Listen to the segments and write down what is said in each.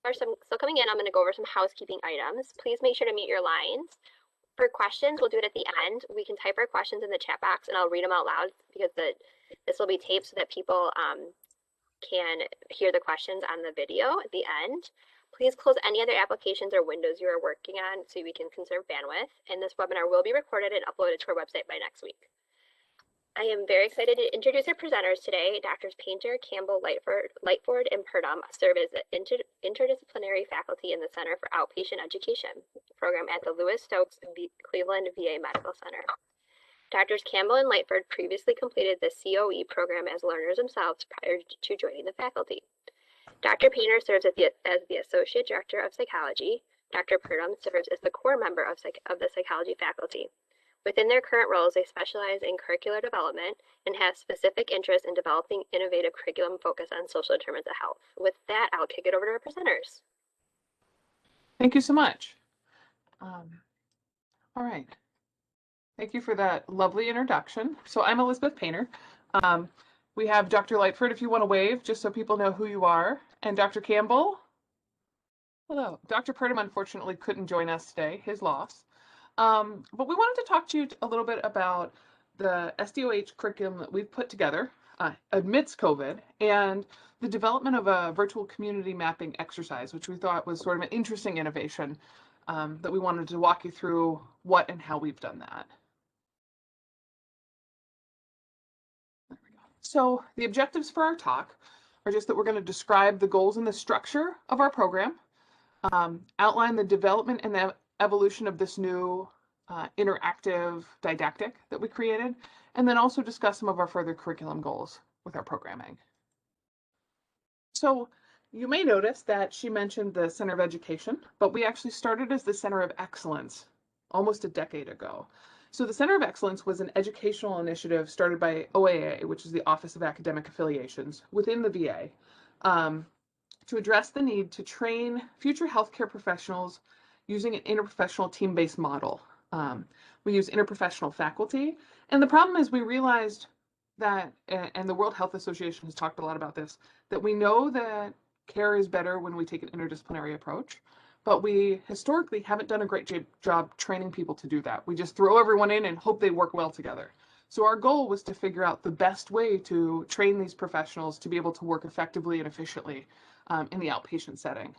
are still coming in, I'm going to go over some housekeeping items. Please make sure to mute your lines. For questions, we'll do it at the end. We can type our questions in the chat box and I'll read them out loud because this will be taped so that people can hear the questions on the video at the end. Please close any other applications or windows you are working on so we can conserve bandwidth. And this webinar will be recorded and uploaded to our website by next week. I am very excited to introduce our presenters today. Doctors Painter, Campbell, Lightford, and Purdom serve as interdisciplinary faculty in the Center for Outpatient Education program at the Lewis Stokes Cleveland VA Medical Center. Doctors Campbell and Lightford previously completed the COE program as learners themselves prior to joining the faculty. Dr. Painter serves as the Associate Director of Psychology. Dr. Purdom serves as the core member of the psychology faculty. Within their current roles, they specialize in curricular development and have specific interest in developing innovative curriculum focused on social determinants of health. With that, I'll kick it over to our presenters. Thank you so much. All right. Thank you for that lovely introduction. So I'm Elizabeth Painter. We have Dr. Lightford, if you want to wave, just so people know who you are, and Dr. Campbell. Hello. Dr. Purdom unfortunately couldn't join us today, his loss. But we wanted to talk to you a little bit about the SDOH curriculum that we've put together amidst COVID and the development of a virtual community mapping exercise, which we thought was sort of an interesting innovation that we wanted to walk you through what and how we've done that. There we go. So the objectives for our talk are just that we're going to describe the goals and the structure of our program, outline the development and the evolution of this new interactive didactic that we created, and then also discuss some of our further curriculum goals with our programming. So you may notice that she mentioned the Center of Education, but we actually started as the Center of Excellence almost a decade ago. So the Center of Excellence was an educational initiative started by OAA, which is the Office of Academic Affiliations within the VA, to address the need to train future healthcare professionals using an interprofessional team-based model. We use interprofessional faculty. And the problem is we realized that, and the World Health Association has talked a lot about this, that we know that care is better when we take an interdisciplinary approach, but we historically haven't done a great job training people to do that. We just throw everyone in and hope they work well together. So our goal was to figure out the best way to train these professionals to be able to work effectively and efficiently in the outpatient setting.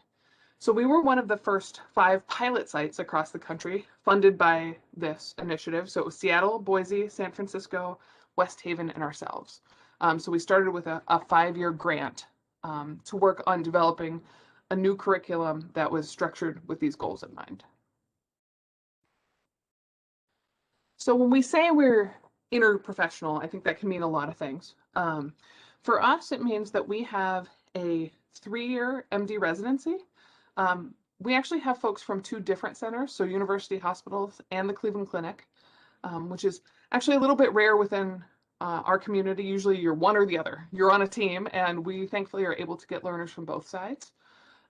So we were one of the first 5 pilot sites across the country funded by this initiative. So it was Seattle, Boise, San Francisco, West Haven, and ourselves. So we started with a 5-year grant to work on developing a new curriculum that was structured with these goals in mind. So when we say we're interprofessional, I think that can mean a lot of things. For us, it means that we have a 3-year MD residency. We actually have folks from 2 different centers, so University Hospitals and the Cleveland Clinic, which is actually a little bit rare within our community. Usually you're one or the other. You're on a team, and we thankfully are able to get learners from both sides.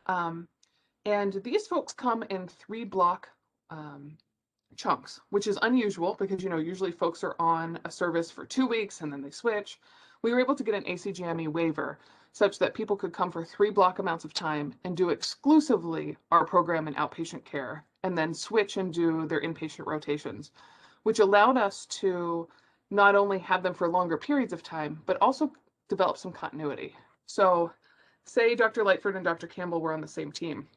And these folks come in 3-block chunks, which is unusual because, you know, usually folks are on a service for 2 weeks and then they switch. We were able to get an ACGME waiver such that people could come for 3-block amounts of time and do exclusively our program in outpatient care and then switch and do their inpatient rotations, which allowed us to not only have them for longer periods of time, but also develop some continuity. So say Dr. Lightford and Dr. Campbell were on the same team.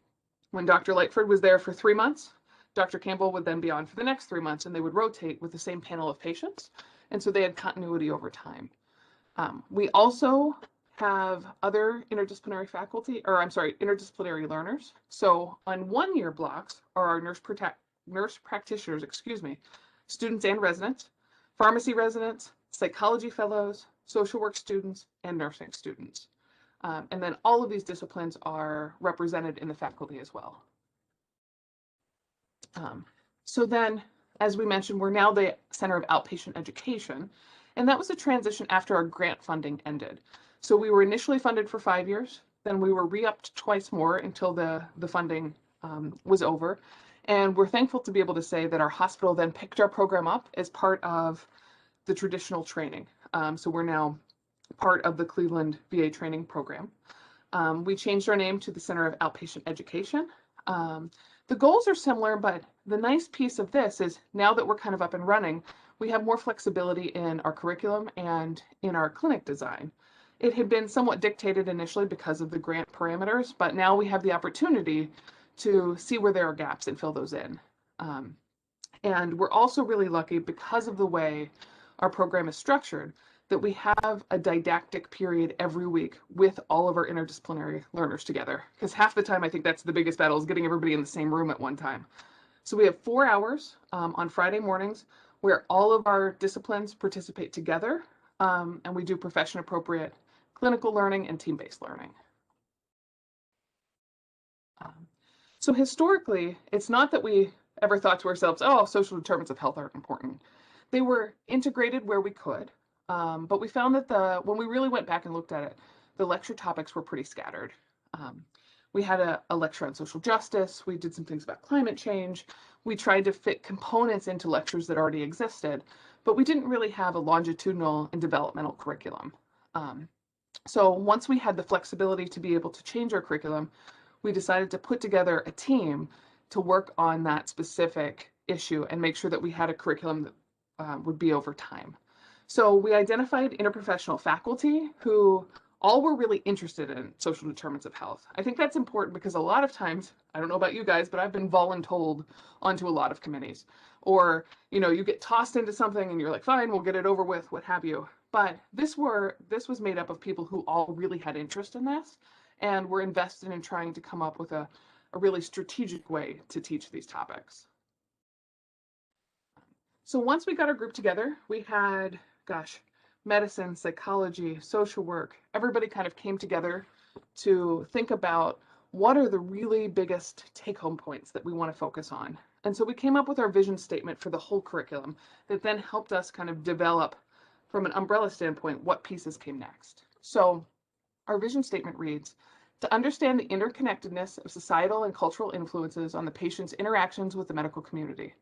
When Dr. Lightford was there for 3 months, Dr. Campbell would then be on for the next 3 months, and they would rotate with the same panel of patients. And so they had continuity over time. We also have other interdisciplinary faculty, or I'm sorry, interdisciplinary learners. So on 1-year blocks are our nurse practitioners, students and residents, pharmacy residents, psychology fellows, social work students, and nursing students. And then all of these disciplines are represented in the faculty as well. So then, as we mentioned, we're now the Center of Outpatient Education, and that was a transition after our grant funding ended. So we were initially funded for 5 years, then we were re-upped twice more until the funding was over. And we're thankful to be able to say that our hospital then picked our program up as part of the traditional training. So we're now part of the Cleveland VA training program. We changed our name to the Center of Outpatient Education. The goals are similar, but the nice piece of this is now that we're kind of up and running, we have more flexibility in our curriculum and in our clinic design. It had been somewhat dictated initially because of the grant parameters, but now we have the opportunity to see where there are gaps and fill those in. And we're also really lucky because of the way our program is structured that we have a didactic period every week with all of our interdisciplinary learners together. Because half the time I think that's the biggest battle is getting everybody in the same room at one time. So we have 4 hours on Friday mornings where all of our disciplines participate together, and we do profession appropriate clinical learning and team-based learning. So historically, it's not that we ever thought to ourselves, oh, social determinants of health aren't important. They were integrated where we could, but we found that when we really went back and looked at it, the lecture topics were pretty scattered. We had a lecture on social justice. We did some things about climate change. We tried to fit components into lectures that already existed, but we didn't really have a longitudinal and developmental curriculum. So once we had the flexibility to be able to change our curriculum, we decided to put together a team to work on that specific issue and make sure that we had a curriculum that would be over time. So we identified interprofessional faculty who all were really interested in social determinants of health. I think that's important because a lot of times, I don't know about you guys, but I've been voluntold onto a lot of committees. Or, you get tossed into something and you're like, fine, we'll get it over with, what have you. But this was made up of people who all really had interest in this and were invested in trying to come up with a really strategic way to teach these topics. So once we got our group together, we had, medicine, psychology, social work, everybody kind of came together to think about what are the really biggest take-home points that we want to focus on. And so we came up with our vision statement for the whole curriculum that then helped us kind of develop from an umbrella standpoint what pieces came next. So our vision statement reads, to understand the interconnectedness of societal and cultural influences on the patient's interactions with the medical community.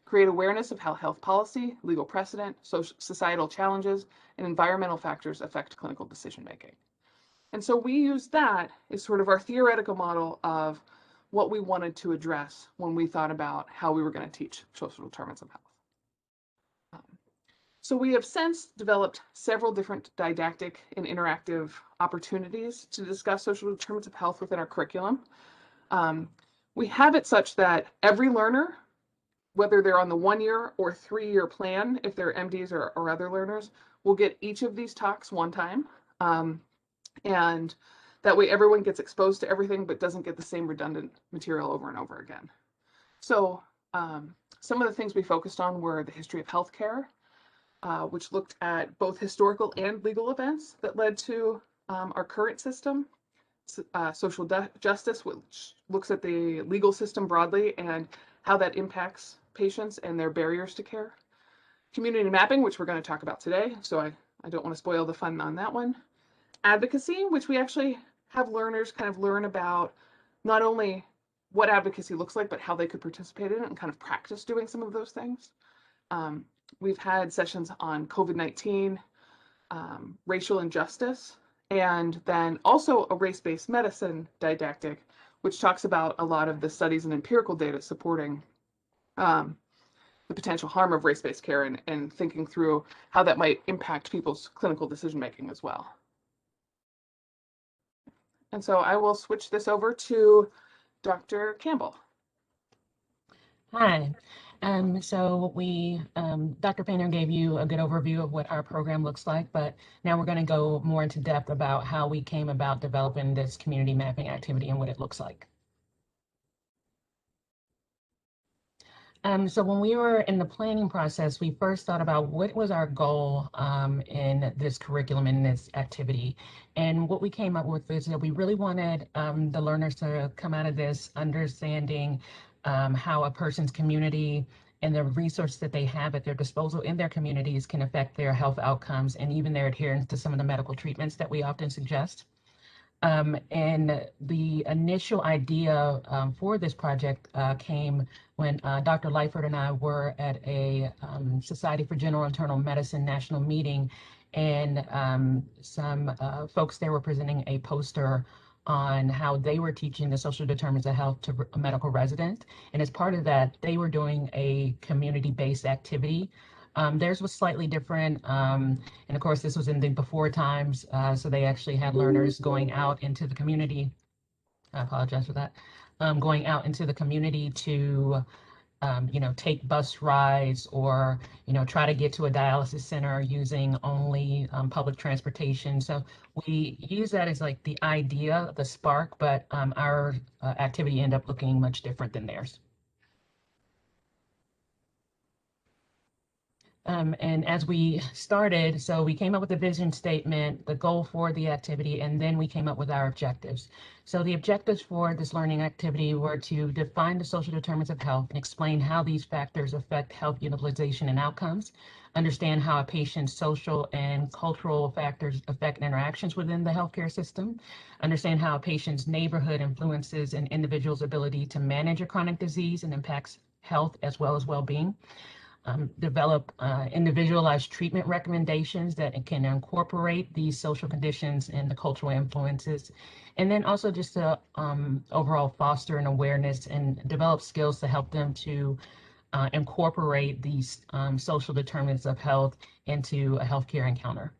Create awareness of how health policy, legal precedent, societal challenges, and environmental factors affect clinical decision-making. And so we used that as sort of our theoretical model of what we wanted to address when we thought about how we were going to teach social determinants of health. So we have since developed several different didactic and interactive opportunities to discuss social determinants of health within our curriculum. We have it such that every learner, whether they're on the 1-year or 3-year plan, if they're MDs or other learners, will get each of these talks one time. And that way everyone gets exposed to everything but doesn't get the same redundant material over and over again. So some of the things we focused on were the history of healthcare, which looked at both historical and legal events that led to our current system. Social justice, which looks at the legal system broadly and how that impacts patients and their barriers to care. Community mapping, which we're going to talk about today, so I don't want to spoil the fun on that one. Advocacy, which we actually have learners kind of learn about not only what advocacy looks like, but how they could participate in it and kind of practice doing some of those things. We've had sessions on COVID-19, racial injustice, and then also a race-based medicine didactic, which talks about a lot of the studies and empirical data supporting the potential harm of race-based care and thinking through how that might impact people's clinical decision-making as well. And so I will switch this over to Dr. Campbell. Hi. Dr. Painter gave you a good overview of what our program looks like, but now we're going to go more into depth about how we came about developing this community mapping activity and what it looks like. So when we were in the planning process, we first thought about what was our goal in this curriculum, in this activity. And what we came up with is that we really wanted the learners to come out of this understanding how a person's community and the resources that they have at their disposal in their communities can affect their health outcomes and even their adherence to some of the medical treatments that we often suggest. And the initial idea for this project came when Dr. Lightford and I were at a Society for General Internal Medicine national meeting, and some folks there were presenting a poster on how they were teaching the social determinants of health to medical residents. And as part of that, they were doing a community-based activity. Theirs was slightly different. And of course, this was in the before times. So they actually had learners going out into the community. I apologize for that. Going out into the community to take bus rides or, try to get to a dialysis center using only public transportation. So we use that as like the idea, the spark, but our activity ended up looking much different than theirs. And as we started, so we came up with a vision statement, the goal for the activity, and then we came up with our objectives. So the objectives for this learning activity were to define the social determinants of health and explain how these factors affect health utilization and outcomes, understand how a patient's social and cultural factors affect interactions within the healthcare system, understand how a patient's neighborhood influences an individual's ability to manage a chronic disease and impacts health as well as well-being. Develop individualized treatment recommendations that can incorporate these social conditions and the cultural influences. And then also just to overall foster an awareness and develop skills to help them to incorporate these social determinants of health into a healthcare encounter.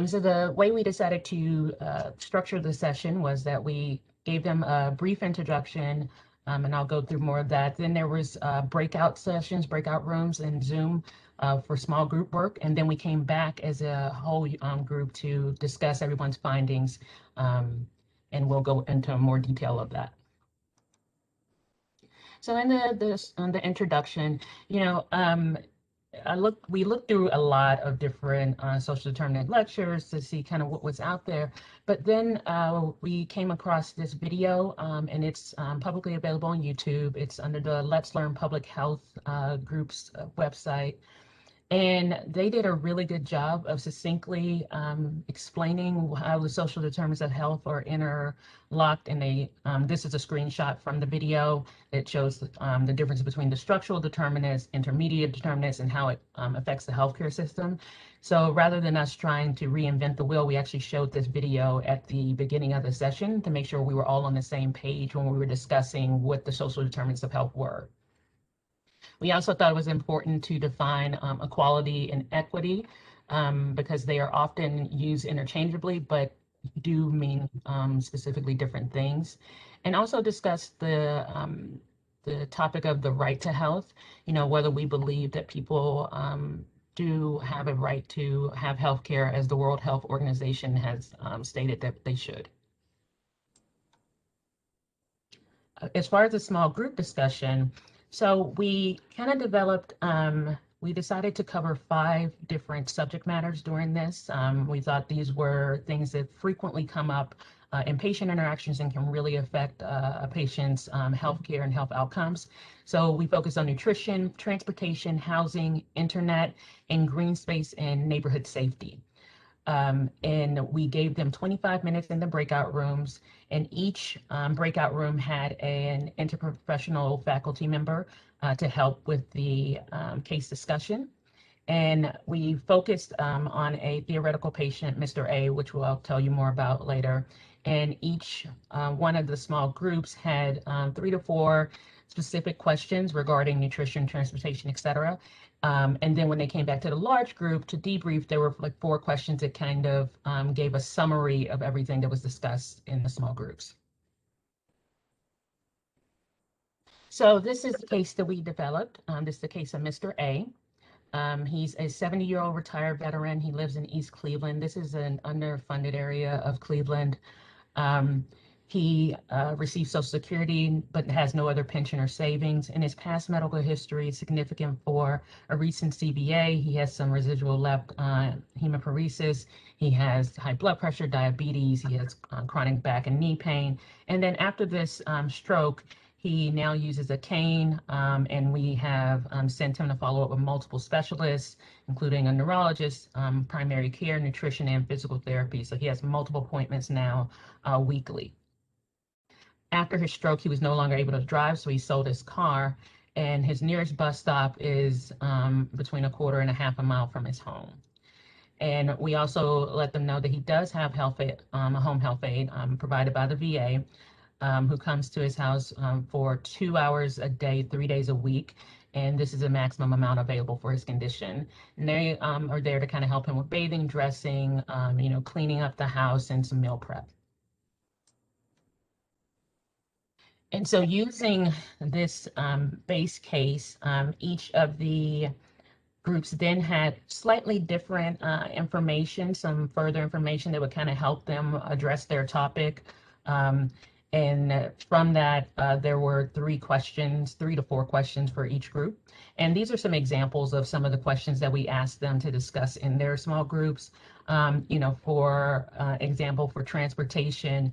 So the way we decided to structure the session was that we gave them a brief introduction, and I'll go through more of that. Then there was breakout sessions, breakout rooms in Zoom for small group work. And then we came back as a whole group to discuss everyone's findings, and we'll go into more detail of that. So in the introduction, we looked through a lot of different social determinant lectures to see kind of what was out there. But then we came across this video, and it's publicly available on YouTube. It's under the Let's Learn Public Health group's website. And they did a really good job of succinctly explaining how the social determinants of health are interlocked. And this is a screenshot from the video that shows the difference between the structural determinants, intermediate determinants, and how it affects the healthcare system. So rather than us trying to reinvent the wheel, we actually showed this video at the beginning of the session to make sure we were all on the same page when we were discussing what the social determinants of health were. We also thought it was important to define equality and equity because they are often used interchangeably, but do mean specifically different things. And also discuss the topic of the right to health, whether we believe that people do have a right to have health care as the World Health Organization has stated that they should. As far as the small group discussion, so we kind of developed, we decided to cover 5 different subject matters during this. We thought these were things that frequently come up in patient interactions and can really affect a patient's healthcare and health outcomes. So we focused on nutrition, transportation, housing, internet, and green space and neighborhood safety. And we gave them 25 minutes in the breakout rooms, and each breakout room had an interprofessional faculty member to help with the case discussion. And we focused on a theoretical patient, Mr. A, which I'll tell you more about later. And each one of the small groups had 3 to 4 specific questions regarding nutrition, transportation, et cetera. And then when they came back to the large group to debrief, there were like 4 questions that kind of gave a summary of everything that was discussed in the small groups. So this is the case that we developed. This is the case of Mr. A. He's a 70-year-old retired veteran. He lives in East Cleveland. This is an underfunded area of Cleveland. He receives Social Security, but has no other pension or savings. In his past medical history, is significant for a recent CBA. He has some residual left hemophilia. He has high blood pressure, diabetes. He has chronic back and knee pain. And then after this stroke, he now uses a cane, and we have sent him to follow up with multiple specialists, including a neurologist, primary care, nutrition, and physical therapy. So he has multiple appointments now weekly. After his stroke, he was no longer able to drive, so he sold his car, and his nearest bus stop is between 1/4 and 1/2 mile from his home. And we also let them know that he does have health aid, a home health aide provided by the VA, who comes to his house for 2 hours a day, 3 days a week. And this is the maximum amount available for his condition. And they are there to kind of help him with bathing, dressing, cleaning up the house, and some meal prep. And so using this base case, each of the groups then had slightly different information, some further information that would kind of help them address their topic. And from that, there were 3 to 4 questions for each group. And these are some examples of some of the questions that we asked them to discuss in their small groups. For example, for transportation,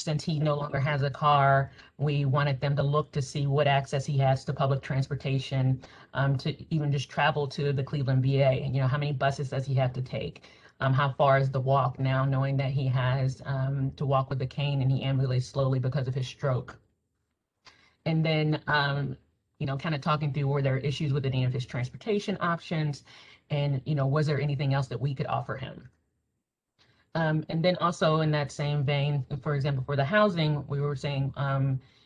since he no longer has a car, we wanted them to look to see what access he has to public transportation, to even just travel to the Cleveland VA. And, how many buses does he have to take? How far is the walk now, knowing that he has to walk with a cane and he ambulates slowly because of his stroke? And then, kind of talking through, were there issues with any of his transportation options? And, was there anything else that we could offer him? And then also in that same vein, for example, for the housing, we were saying,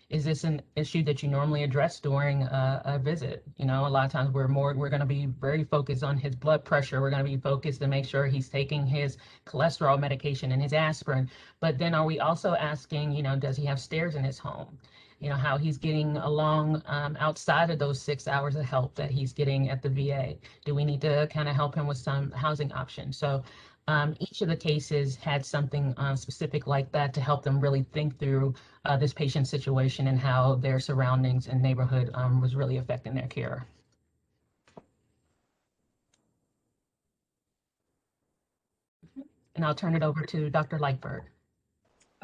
is this an issue that you normally address during a visit? A lot of times we're going to be very focused on his blood pressure. We're going to be focused to make sure he's taking his cholesterol medication and his aspirin. But then are we also asking, does he have stairs in his home? How he's getting along outside of those 6 hours of help that he's getting at the VA? Do we need to kind of help him with some housing options? So each of the cases had something specific like that to help them really think through this patient's situation and how their surroundings and neighborhood was really affecting their care. And I'll turn it over to Dr. Lightberg.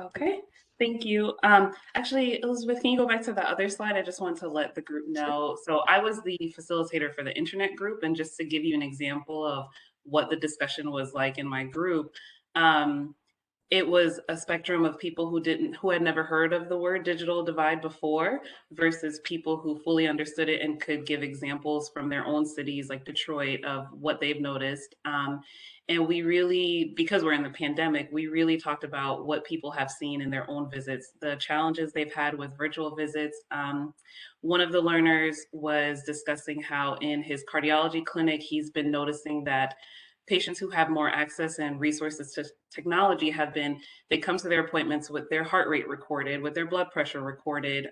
Okay, thank you. Actually, Elizabeth, can you go back to the other slide? I just wanted to let the group know. So I was the facilitator for the internet group, and just to give you an example of what the discussion was like in my group, it was a spectrum of people who had never heard of the word digital divide before, versus people who fully understood it and could give examples from their own cities like Detroit of what they've noticed. And we really, because we're in the pandemic, we really talked about what people have seen in their own visits, the challenges they've had with virtual visits. One of the learners was discussing how in his cardiology clinic, he's been noticing that patients who have more access and resources to technology they come to their appointments with their heart rate recorded, with their blood pressure recorded.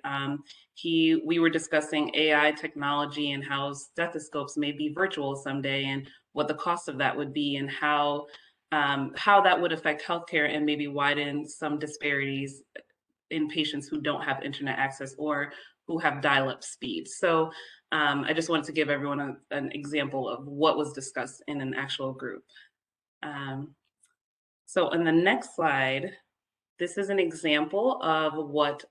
We were discussing AI technology and how stethoscopes may be virtual someday, and what the cost of that would be, and how that would affect healthcare and maybe widen some disparities in patients who don't have internet access or who have dial-up speed. So I just wanted to give everyone an example of what was discussed in an actual group. So in the next slide, this is an example of what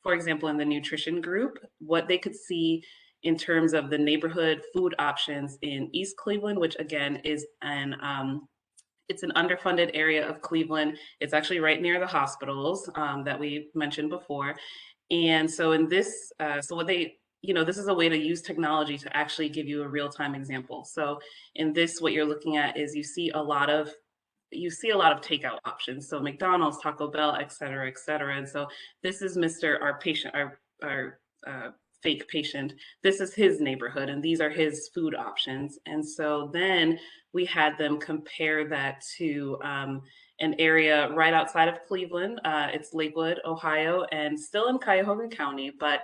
for example, in the nutrition group, what they could see in terms of the neighborhood food options in East Cleveland, which again is it's an underfunded area of Cleveland. It's actually right near the hospitals that we mentioned before. And so in this, this is a way to use technology to actually give you a real-time example. So in this, what you're looking at is you see a lot of takeout options. So McDonald's, Taco Bell, et cetera, et cetera. And so this is our patient, our fake patient. This is his neighborhood, and these are his food options. And so then we had them compare that to an area right outside of Cleveland. It's Lakewood, Ohio, and still in Cuyahoga County, but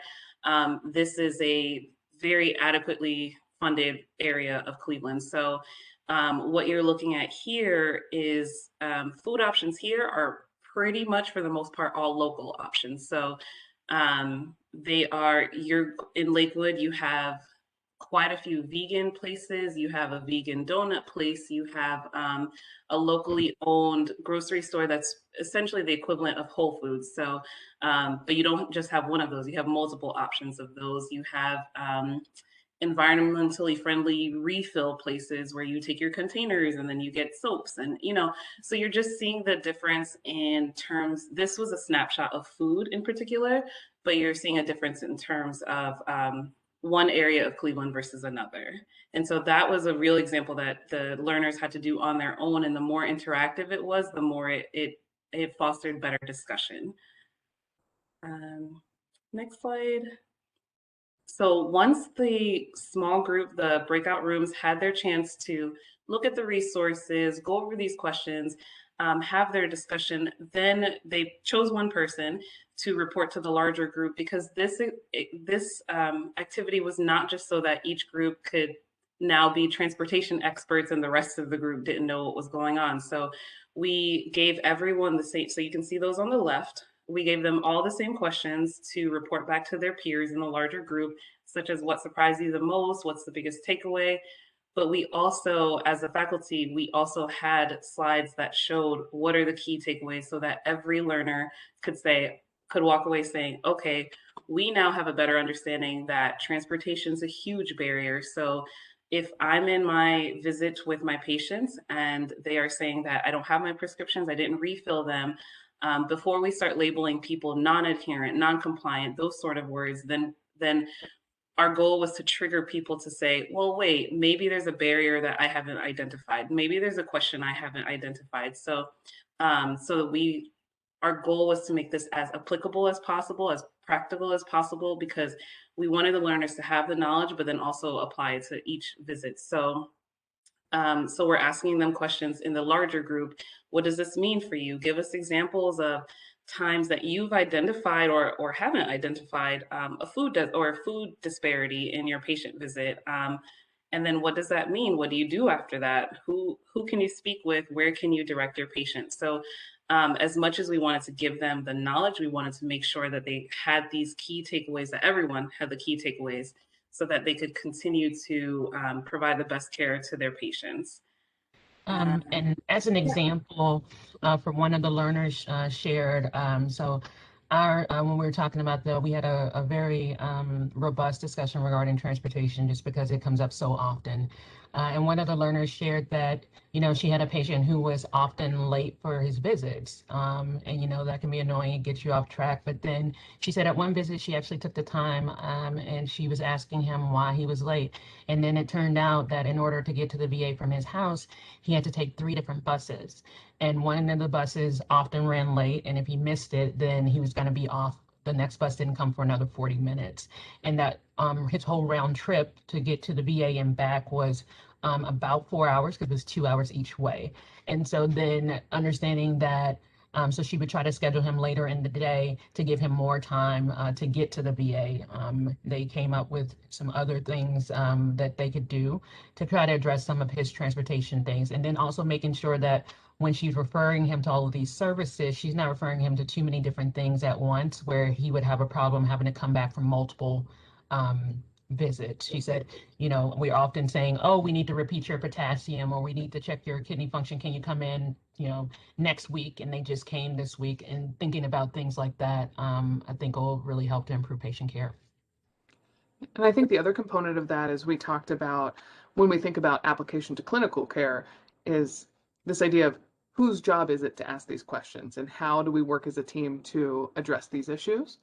this is a very adequately funded area of Cleveland. So what you're looking at here is food options here are pretty much, for the most part, all local options. So you're in Lakewood, you have quite a few vegan places. You have a vegan donut place. You have a locally owned grocery store that's essentially the equivalent of Whole Foods. So, but you don't just have one of those. You have multiple options of those. You have environmentally friendly refill places where you take your containers and then you get soaps, and so you're just seeing the difference in terms. This was a snapshot of food in particular, but you're seeing a difference in terms of one area of Cleveland versus another. And so that was a real example that the learners had to do on their own. And the more interactive it was, the more it fostered better discussion. Next slide. So once the small group, the breakout rooms had their chance to look at the resources, go over these questions, have their discussion, then they chose one person to report to the larger group, because this activity was not just so that each group could now be transportation experts and the rest of the group didn't know what was going on. So we gave everyone the same, so you can see those on the left. We gave them all the same questions to report back to their peers in the larger group, such as what surprised you the most, what's the biggest takeaway. But we also, as a faculty, we also had slides that showed what are the key takeaways, so that every learner could walk away saying, okay, we now have a better understanding that transportation is a huge barrier. So if I'm in my visit with my patients and they are saying that I don't have my prescriptions, I didn't refill them, before we start labeling people non-adherent, non-compliant, those sort of words, then our goal was to trigger people to say, well, wait, maybe there's a barrier that I haven't identified. Maybe there's a question I haven't identified. So, our goal was to make this as applicable as possible, as practical as possible, because we wanted the learners to have the knowledge, but then also apply it to each visit. So we're asking them questions in the larger group. What does this mean for you? Give us examples of times that you've identified or haven't identified a food disparity in your patient visit. And then what does that mean? What do you do after that? Who can you speak with? Where can you direct your patients? So as much as we wanted to give them the knowledge, we wanted to make sure that they had these key takeaways, that everyone had the key takeaways, so that they could continue to provide the best care to their patients. And as an example, from one of the learners shared, so when we were talking about we had a very robust discussion regarding transportation, just because it comes up so often. And one of the learners shared that, she had a patient who was often late for his visits. And, that can be annoying and get you off track. But then she said at one visit, she actually took the time and she was asking him why he was late. And then it turned out that in order to get to the VA from his house, he had to take 3 different buses. And one of the buses often ran late. And if he missed it, then he was going to be off. The next bus didn't come for another 40 minutes. And that his whole round trip to get to the VA and back was about 4 hours, because it was 2 hours each way. And so then understanding that, so she would try to schedule him later in the day to give him more time to get to the VA. They came up with some other things that they could do to try to address some of his transportation things. And then also making sure that when she's referring him to all of these services, she's not referring him to too many different things at once, where he would have a problem having to come back from multiple visits. She said, we're often saying, oh, we need to repeat your potassium, or we need to check your kidney function. Can you come in, next week? And they just came this week. And thinking about things like that, I think will really help to improve patient care. And I think the other component of that is we talked about when we think about application to clinical care is this idea of whose job is it to ask these questions, and how do we work as a team to address these issues?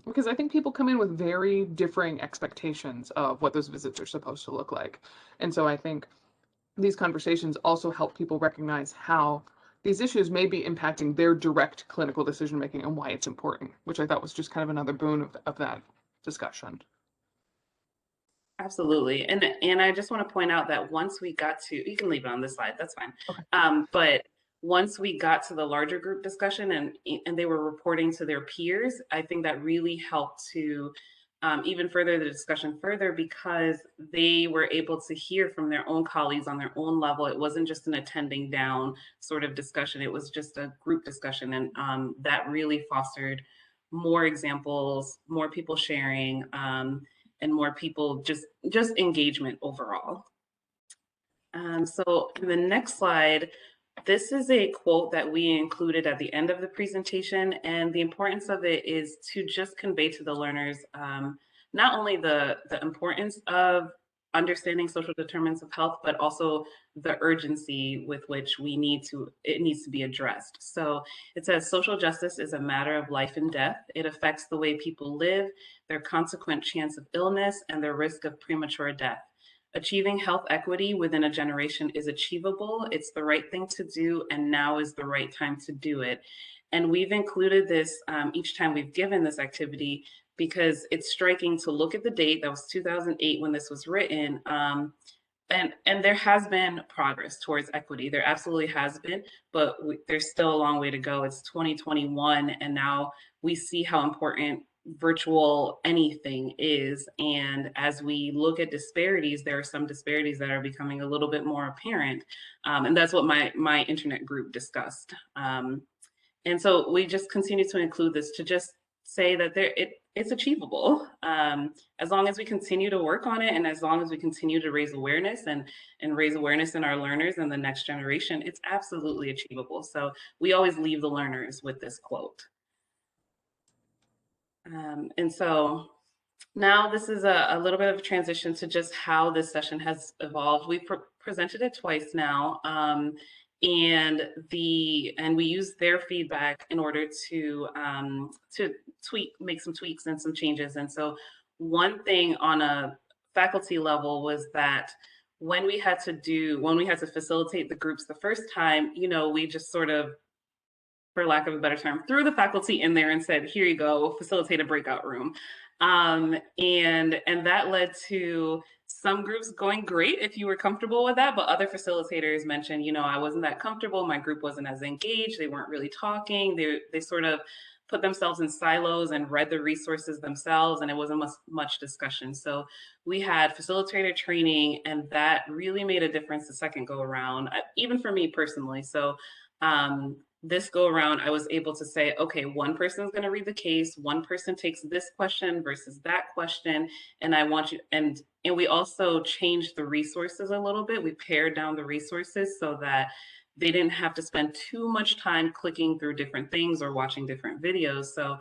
Because I think people come in with very differing expectations of what those visits are supposed to look like. And so I think these conversations also help people recognize how these issues may be impacting their direct clinical decision making and why it's important, which I thought was just kind of another boon of that discussion. Absolutely. And I just want to point out that once we got to, you can leave it on this slide, that's fine. Okay. But once we got to the larger group discussion and they were reporting to their peers, I think that really helped to even further the discussion further, because they were able to hear from their own colleagues on their own level. It wasn't just an attending down sort of discussion. It was just a group discussion. And that really fostered more examples, more people sharing, and more people just engagement overall. So in the next slide, this is a quote that we included at the end of the presentation, and the importance of it is to just convey to the learners not only the importance of understanding social determinants of health, but also the urgency with which it needs to be addressed. So it says social justice is a matter of life and death. It affects the way people live, their consequent chance of illness, and their risk of premature death. Achieving health equity within a generation is achievable. It's the right thing to do, and now is the right time to do it. And we've included this each time we've given this activity because it's striking to look at the date. That was 2008 when this was written. And there has been progress towards equity. There absolutely has been, but there's still a long way to go. It's 2021, and now we see how important virtual anything is. And as we look at disparities, there are some disparities that are becoming a little bit more apparent. And that's what my internet group discussed. And so we just continue to include this to just say that it's achievable as long as we continue to work on it, and as long as we continue to raise awareness and raise awareness in our learners and the next generation. It's absolutely achievable. So we always leave the learners with this quote. And so now this is a little bit of a transition to just how this session has evolved. We've presented it twice now. And we use their feedback in order to make some tweaks and some changes. And so one thing on a faculty level was that when we had to facilitate the groups the first time, we just sort of, for lack of a better term, threw the faculty in there and said, here you go, facilitate a breakout room. And that led to some groups going great if you were comfortable with that, but other facilitators mentioned, I wasn't that comfortable, my group wasn't as engaged, they weren't really talking, they sort of put themselves in silos and read the resources themselves, and it wasn't much discussion. So we had facilitator training, and that really made a difference the second go around, even for me personally. So this go around, I was able to say, okay, one person is going to read the case, one person takes this question versus that question, and I want you, and we also changed the resources a little bit. We pared down the resources so that they didn't have to spend too much time clicking through different things or watching different videos. So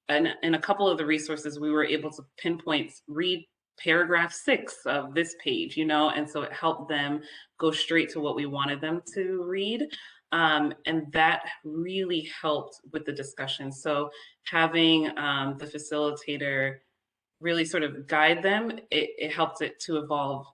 in a couple of the resources, we were able to pinpoint, read paragraph 6 of this page, and so it helped them go straight to what we wanted them to read. And that really helped with the discussion. So having the facilitator really sort of guide them, it helped it to evolve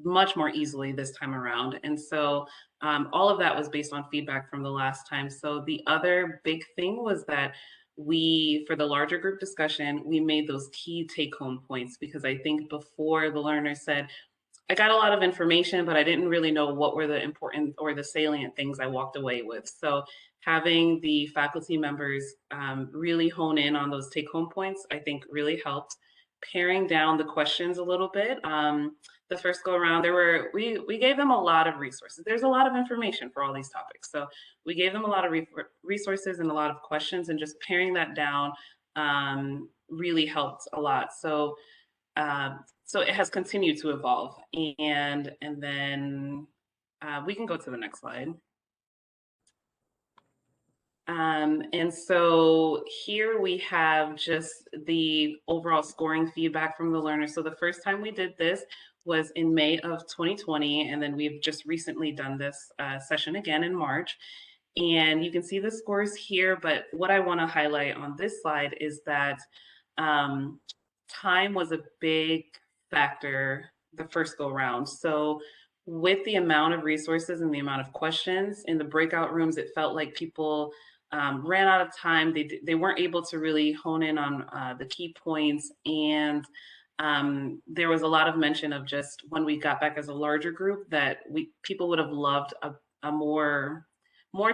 much more easily this time around. And so all of that was based on feedback from the last time. So the other big thing was that for the larger group discussion, we made those key take-home points, because I think before the learners said, I got a lot of information, but I didn't really know what were the important or the salient things I walked away with. So having the faculty members really hone in on those take-home points, I think really helped. Paring down the questions a little bit. The first go around, we gave them a lot of resources. There's a lot of information for all these topics. So we gave them a lot of resources and a lot of questions, and just paring that down really helped a lot. So it has continued to evolve, and then we can go to the next slide. And so here we have just the overall scoring feedback from the learners. So the first time we did this was in May of 2020, and then we've just recently done this session again in March. And you can see the scores here, but what I want to highlight on this slide is that time was a big factor the first go round. So with the amount of resources and the amount of questions in the breakout rooms, it felt like people ran out of time. They weren't able to really hone in on the key points. And there was a lot of mention of just when we got back as a larger group that people would have loved a more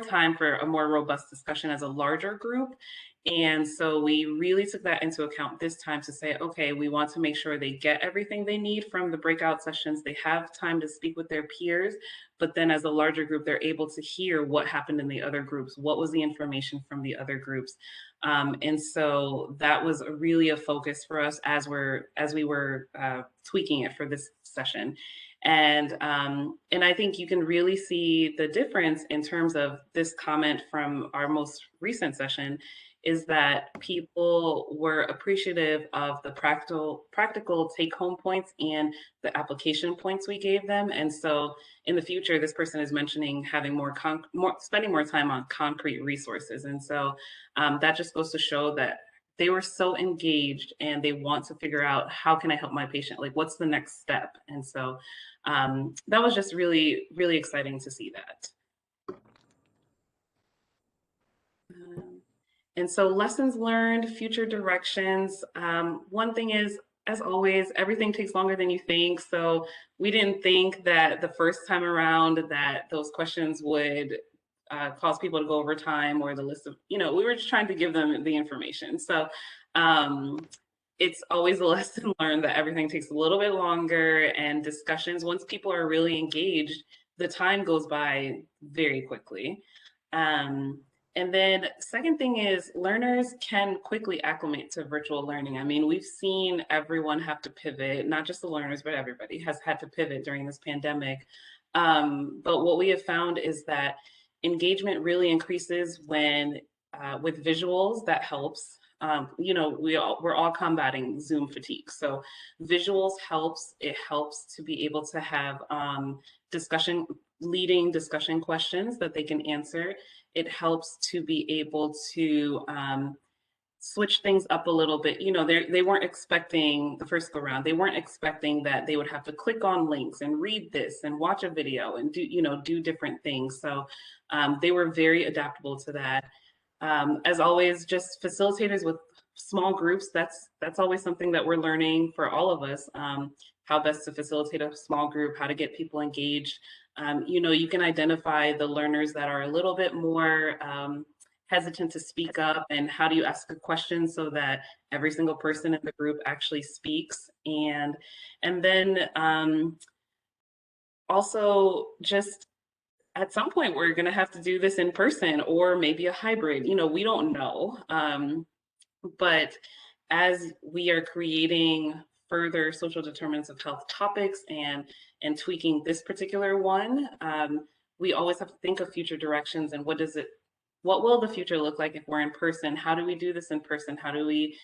time for a more robust discussion as a larger group. And so we really took that into account this time to say, okay, we want to make sure they get everything they need from the breakout sessions. They have time to speak with their peers, but then as a larger group, they're able to hear what happened in the other groups. What was the information from the other groups? And so that was really a focus for us as we were tweaking it for this session. And I think you can really see the difference in terms of this comment from our most recent session, is that people were appreciative of the practical take-home points and the application points we gave them. And so in the future, this person is mentioning having spending more time on concrete resources. And so that just goes to show that they were so engaged and they want to figure out, how can I help my patient? Like, what's the next step? And so that was just really, really exciting to see that. And so lessons learned, future directions. One thing is, as always, everything takes longer than you think. So we didn't think that the first time around that those questions would cause people to go over time, or the list of, we were just trying to give them the information. So it's always a lesson learned that everything takes a little bit longer, and discussions, once people are really engaged, the time goes by very quickly. And then second thing is, learners can quickly acclimate to virtual learning. I mean, we've seen everyone have to pivot, not just the learners, but everybody has had to pivot during this pandemic. But what we have found is that engagement really increases when, with visuals, that helps. We're all combating Zoom fatigue. So visuals helps. It helps to be able to have leading discussion questions that they can answer. It helps to be able to switch things up a little bit. They weren't expecting the first go round. They weren't expecting that they would have to click on links and read this and watch a video and do different things. So they were very adaptable to that. As always, just facilitators with small groups, that's always something that we're learning for all of us, how best to facilitate a small group, how to get people engaged. You can identify the learners that are a little bit more hesitant to speak up, and how do you ask a question so that every single person in the group actually speaks. And then also, just at some point, we're going to have to do this in person, or maybe a hybrid. We don't know. But as we are creating further social determinants of health topics and tweaking this particular one, we always have to think of future directions, and what will the future look like if we're in person? How do we do this in person? How do we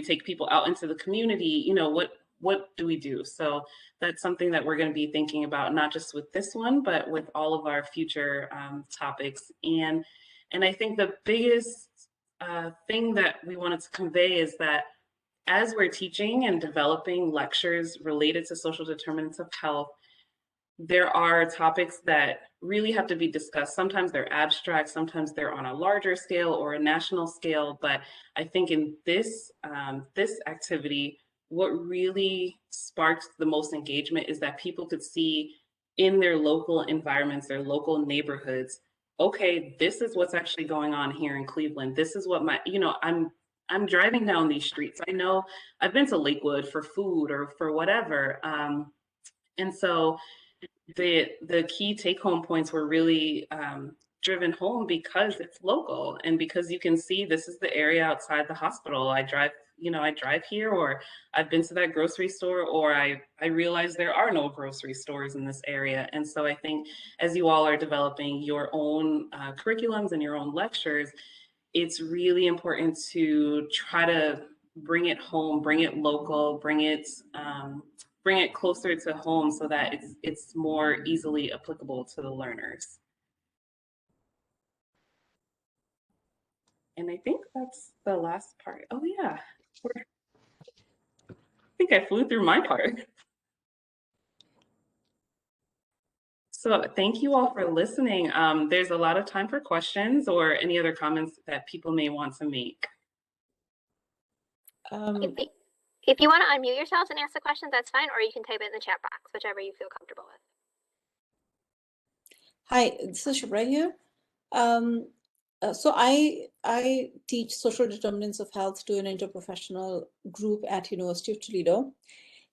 take people out into the community? What do we do? So that's something that we're going to be thinking about, not just with this one, but with all of our future topics. And I think the biggest thing that we wanted to convey is that as we're teaching and developing lectures related to social determinants of health, there are topics that really have to be discussed. Sometimes they're abstract, sometimes they're on a larger scale or a national scale. But I think in this activity, what really sparked the most engagement is that people could see in their local environments, their local neighborhoods, okay, this is what's actually going on here in Cleveland. This is what I'm driving down these streets. I know I've been to Lakewood for food or for whatever. And so the key take home points were really driven home because it's local, and because you can see this is the area outside the hospital. I drive here, or I've been to that grocery store, or I realize there are no grocery stores in this area. And so I think as you all are developing your own curriculums and your own lectures, it's really important to try to bring it home, bring it local, bring it closer to home, so that it's more easily applicable to the learners. And I think that's the last part. Oh yeah, I think I flew through my part. So thank you all for listening. There's a lot of time for questions or any other comments that people may want to make. If you want to unmute yourselves and ask the questions, that's fine, or you can type it in the chat box, whichever you feel comfortable with. Hi, this is Shubhra here. So I teach social determinants of health to an interprofessional group at University of Toledo,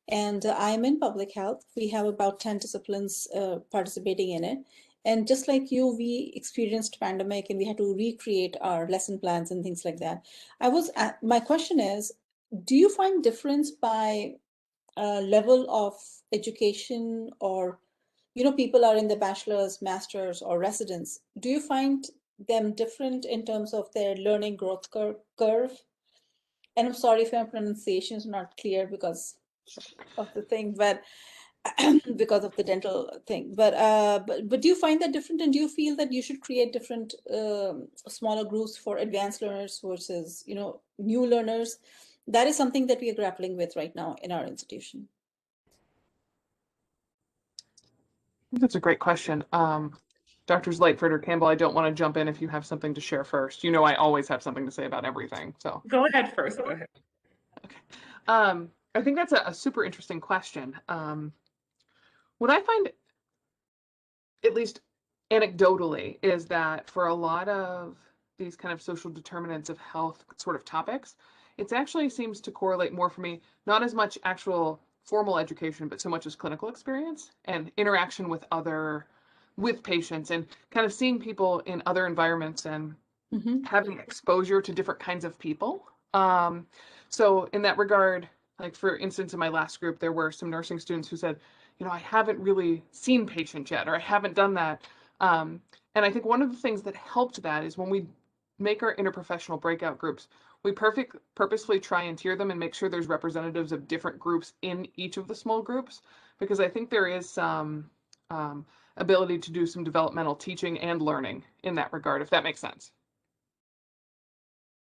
and I'm in public health. We have about 10 disciplines participating in it. And just like you, we experienced pandemic and we had to recreate our lesson plans and things like that. My question is, do you find difference by level of education, or people are in the bachelor's, master's, or residence, do you find them different in terms of their learning growth curve? And I'm sorry if my pronunciation is not clear because of the thing, but because of the dental thing. But do you find that different, and do you feel that you should create different smaller groups for advanced learners versus new learners? That is something that we are grappling with right now in our institution. That's a great question. Doctors Lightford or Campbell, I don't want to jump in if you have something to share first. I always have something to say about everything. So Go ahead first. Go ahead. okay. I think that's a super interesting question. What I find, at least anecdotally, is that for a lot of these kind of social determinants of health sort of topics, it actually seems to correlate more for me, not as much actual formal education, but so much as clinical experience and interaction with patients, and kind of seeing people in other environments and having exposure to different kinds of people. So in that regard, like for instance, in my last group, there were some nursing students who said, I haven't really seen patients yet, or I haven't done that. And I think one of the things that helped that is when we make our interprofessional breakout groups, we purposefully try and tier them and make sure there's representatives of different groups in each of the small groups, because I think there is some ability to do some developmental teaching and learning in that regard, if that makes sense.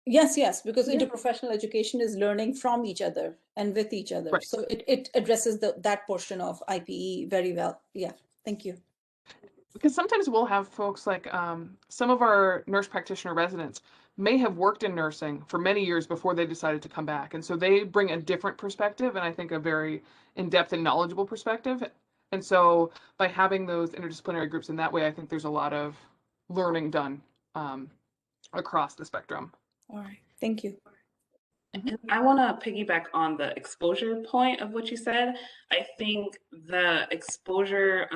Yes, because interprofessional education is learning from each other and with each other. Right. So it addresses that portion of IPE very well. Yeah, thank you. Because sometimes we'll have folks like some of our nurse practitioner residents may have worked in nursing for many years before they decided to come back. And so they bring a different perspective, and I think a very in-depth and knowledgeable perspective. And so by having those interdisciplinary groups in that way, I think there's a lot of learning done across the spectrum. All right, thank you. And I want to piggyback on the exposure point of what you said. I think the exposure,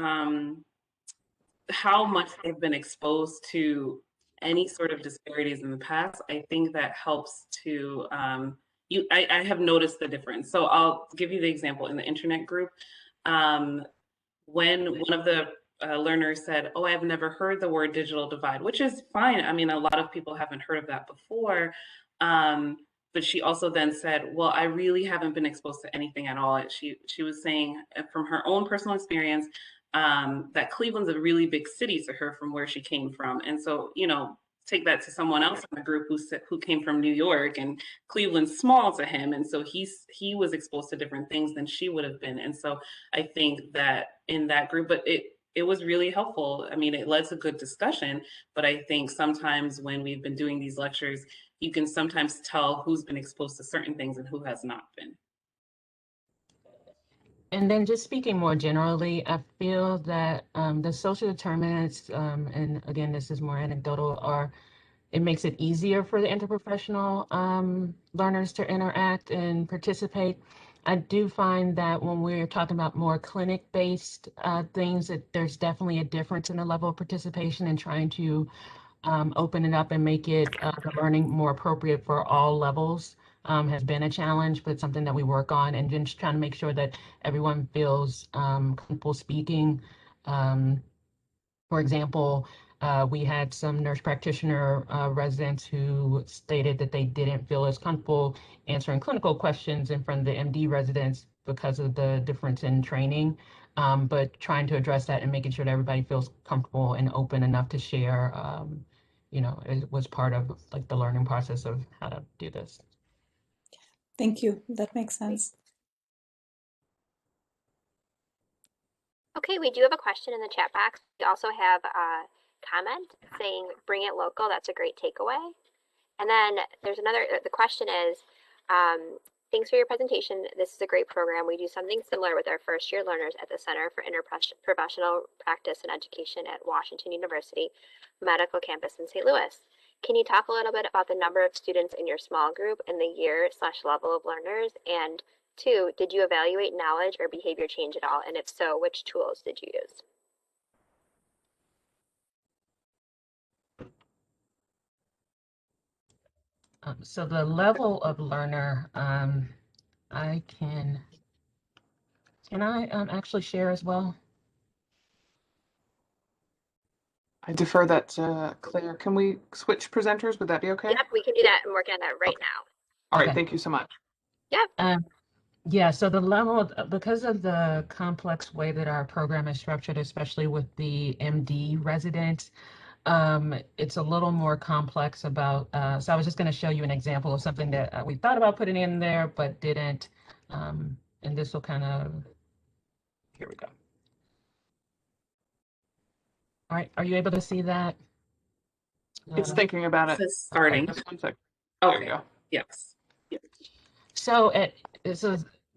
how much they've been exposed to any sort of disparities in the past, I think that helps to, I have noticed the difference. So I'll give you the example in the internet group. When one of the learners said, "Oh, I've never heard the word digital divide," which is fine. I mean, a lot of people haven't heard of that before. But she also then said, "Well, I really haven't been exposed to anything at all." She was saying from her own personal experience that Cleveland's a really big city to her from where she came from, and so take that to someone else in the group who came from New York, and Cleveland's small to him, and so he was exposed to different things than she would have been, and so I think that in that group, but it was really helpful. I mean, it led to good discussion, but I think sometimes when we've been doing these lectures, you can sometimes tell who's been exposed to certain things and who has not been. And then just speaking more generally, I feel that the social determinants, and again, this is more anecdotal, it makes it easier for the interprofessional learners to interact and participate. I do find that when we're talking about more clinic-based things, that there's definitely a difference in the level of participation and trying to open it up and make it the learning more appropriate for all levels has been a challenge, but it's something that we work on, and just trying to make sure that everyone feels comfortable speaking. For example, we had some nurse practitioner residents who stated that they didn't feel as comfortable answering clinical questions in front of the MD residents because of the difference in training, but trying to address that and making sure that everybody feels comfortable and open enough to share, it was part of like the learning process of how to do this. Thank you. That makes sense. Okay, we do have a question in the chat box. We also have a comment saying, "Bring it local." That's a great takeaway. And then there's another, the question is, thanks for your presentation. This is a great program. We do something similar with our first year learners at the Center for Interprofessional Practice and Education at Washington University Medical Campus in St. Louis. Can you talk a little bit about the number of students in your small group and the year/level of learners? And 2, did you evaluate knowledge or behavior change at all? And if so, which tools did you use? So the level of learner, I can Can I actually share as well? I defer that to Claire. Can we switch presenters? Would that be okay? Yep, we can do that. I'm working on that right Okay. now. All right, Okay. thank you so much. Yep. Yeah, so the level of, because of the complex way that our program is structured, especially with the MD residents, it's a little more complex about, so I was just going to show you an example of something that we thought about putting in there, but didn't. And this will kind of, here we go. All right, are you able to see that? It's thinking about it. It's starting. Just 1 second. There you Okay. go. Yes. So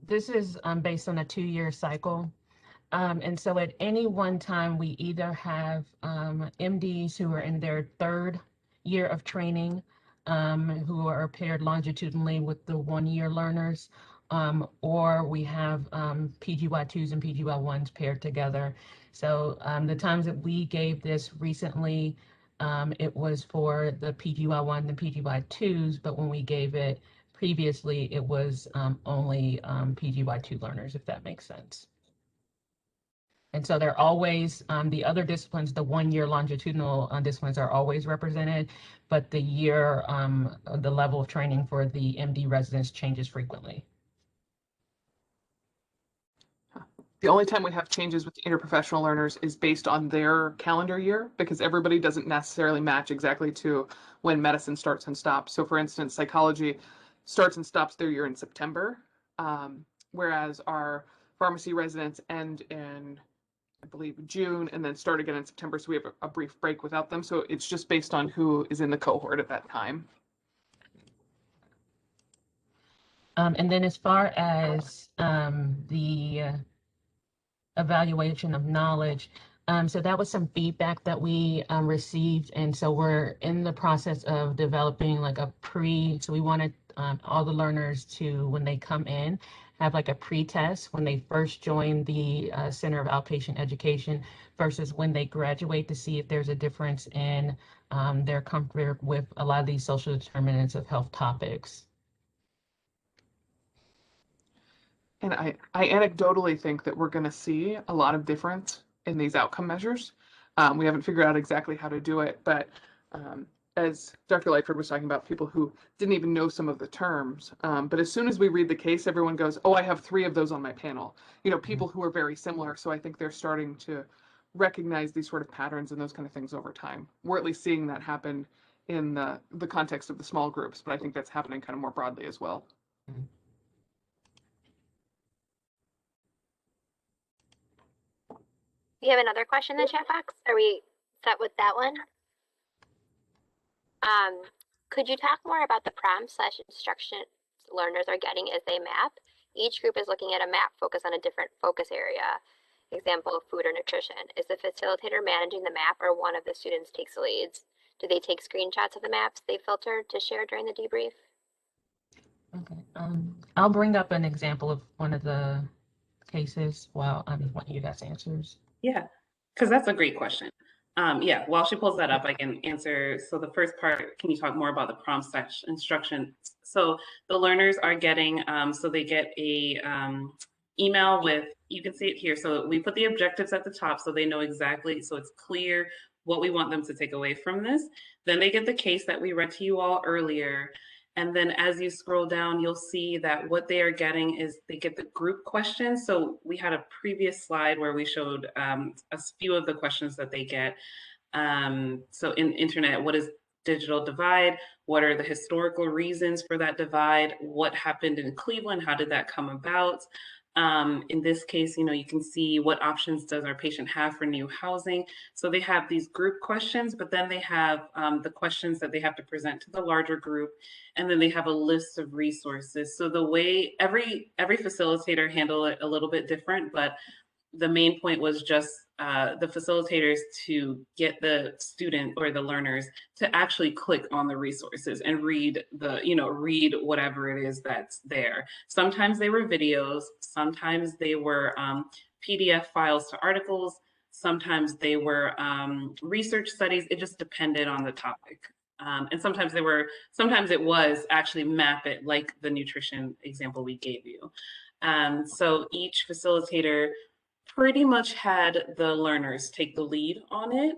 this is based on a 2-year cycle. And so at any one time, we either have MDs who are in their 3rd year of training, who are paired longitudinally with the 1-year learners, or we have PGY2s and PGY1s paired together. So the times that we gave this recently, it was for the PGY1 and PGY2s, but when we gave it previously, it was only PGY2 learners, if that makes sense. And so they're always, the other disciplines, the 1-year longitudinal disciplines are always represented, but the year, the level of training for the MD residents changes frequently. The only time we have changes with the interprofessional learners is based on their calendar year, because everybody doesn't necessarily match exactly to when medicine starts and stops. So for instance, psychology starts and stops their year in September, whereas our pharmacy residents end in, I believe, June and then start again in September. So we have a brief break without them. So it's just based on who is in the cohort at that time. And then as far as the evaluation of knowledge, so that was some feedback that we received. And so we're in the process of developing like so we wanted all the learners to, when they come in, have like a pre-test when they first join the Center of Outpatient Education versus when they graduate, to see if there's a difference in their comfort with a lot of these social determinants of health topics. And I anecdotally think that we're going to see a lot of difference in these outcome measures. We haven't figured out exactly how to do it, but as Dr. Lightford was talking about, people who didn't even know some of the terms. But as soon as we read the case, everyone goes, oh, I have 3 of those on my panel. You know, people who are very similar. So I think they're starting to recognize these sort of patterns and those kind of things over time. We're at least seeing that happen in the context of the small groups, but I think that's happening kind of more broadly as well. We have another question in the chat box. Are we set with that one? Could you talk more about the prompts/instruction learners are getting as they map? Each group is looking at a map focused on a different focus area. Example of food or nutrition. Is the facilitator managing the map, or one of the students takes the leads? Do they take screenshots of the maps they filter to share during the debrief? Okay, I'll bring up an example of one of the cases while one of you guys answers. Yeah, because that's a great question. Yeah, while she pulls that up, I can answer. So the first part, can you talk more about the prompt/instruction? So the learners are getting, so they get a email with, you can see it here. So we put the objectives at the top so they know exactly, so it's clear what we want them to take away from this. Then they get the case that we read to you all earlier. And then as you scroll down, you'll see that what they are getting is they get the group questions. So we had a previous slide where we showed a few of the questions that they get. So in internet, what is digital divide? What are the historical reasons for that divide? What happened in Cleveland? How did that come about? In this case, you know, you can see what options does our patient have for new housing. So they have these group questions, but then they have the questions that they have to present to the larger group. And then they have a list of resources. So the way every facilitator handle it a little bit different, but the main point was just the facilitators to get the student or the learners to actually click on the resources and read read whatever it is that's there. Sometimes they were videos, sometimes they were PDF files to articles, sometimes they were research studies. It just depended on the topic. And sometimes it was actually map it, like the nutrition example we gave you. So each facilitator pretty much had the learners take the lead on it.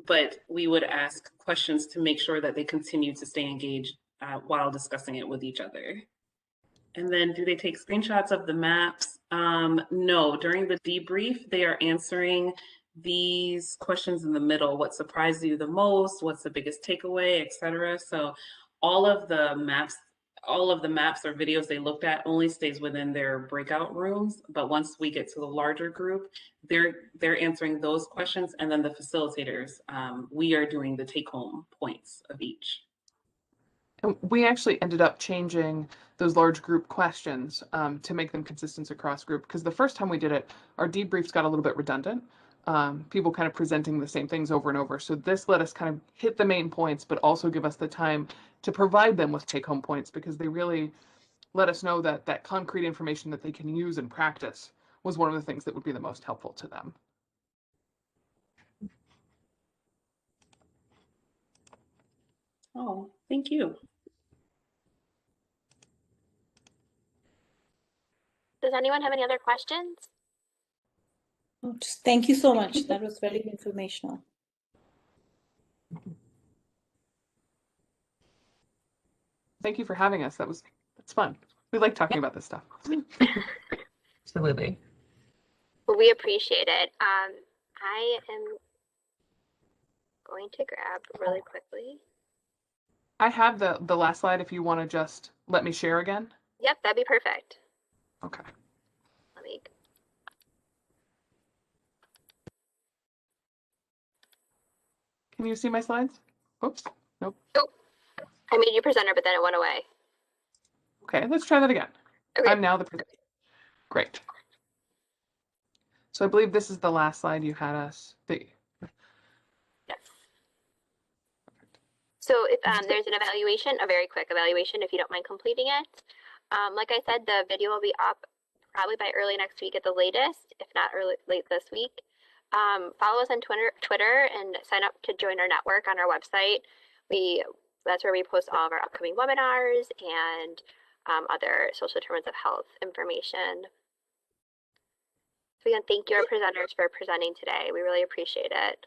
But we would ask questions to make sure that they continue to stay engaged while discussing it with each other. And then do they take screenshots of the maps? No, during the debrief, they are answering these questions in the middle. What surprised you the most? What's the biggest takeaway, etc. So all of the maps or videos they looked at only stays within their breakout rooms. But once we get to the larger group, they're answering those questions, and then the facilitators, we are doing the take-home points of each. And we actually ended up changing those large group questions to make them consistent across group, because the first time we did it, our debriefs got a little bit redundant. People kind of presenting the same things over and over. So this let us kind of hit the main points, but also give us the time to provide them with take-home points, because they really let us know that that concrete information that they can use in practice was one of the things that would be the most helpful to them. Oh, thank you. Does anyone have any other questions? Oh, just thank you so much. That was very informational. Thank you for having us. That's fun. We like talking about this stuff. Absolutely. Well, we appreciate it. I am going to grab really quickly. I have the last slide if you want to just let me share again. Yep, that'd be perfect. Okay. Let me. Can you see my slides? Oops. Nope. Oh, I made you presenter, but then it went away. Okay, let's try that again. Okay. I'm now the presenter. Great. So I believe this is the last slide you had us. Yes. So if there's an evaluation, a very quick evaluation, if you don't mind completing it. Like I said, the video will be up probably by early next week at the latest, if not late this week. Follow us on Twitter and sign up to join our network on our website. That's where we post all of our upcoming webinars and other social determinants of health information. So again, thank you our presenters for presenting today. We really appreciate it.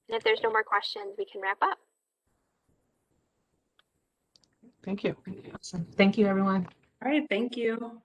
And if there's no more questions, we can wrap up. Thank you. Awesome. Thank you, everyone. All right, thank you.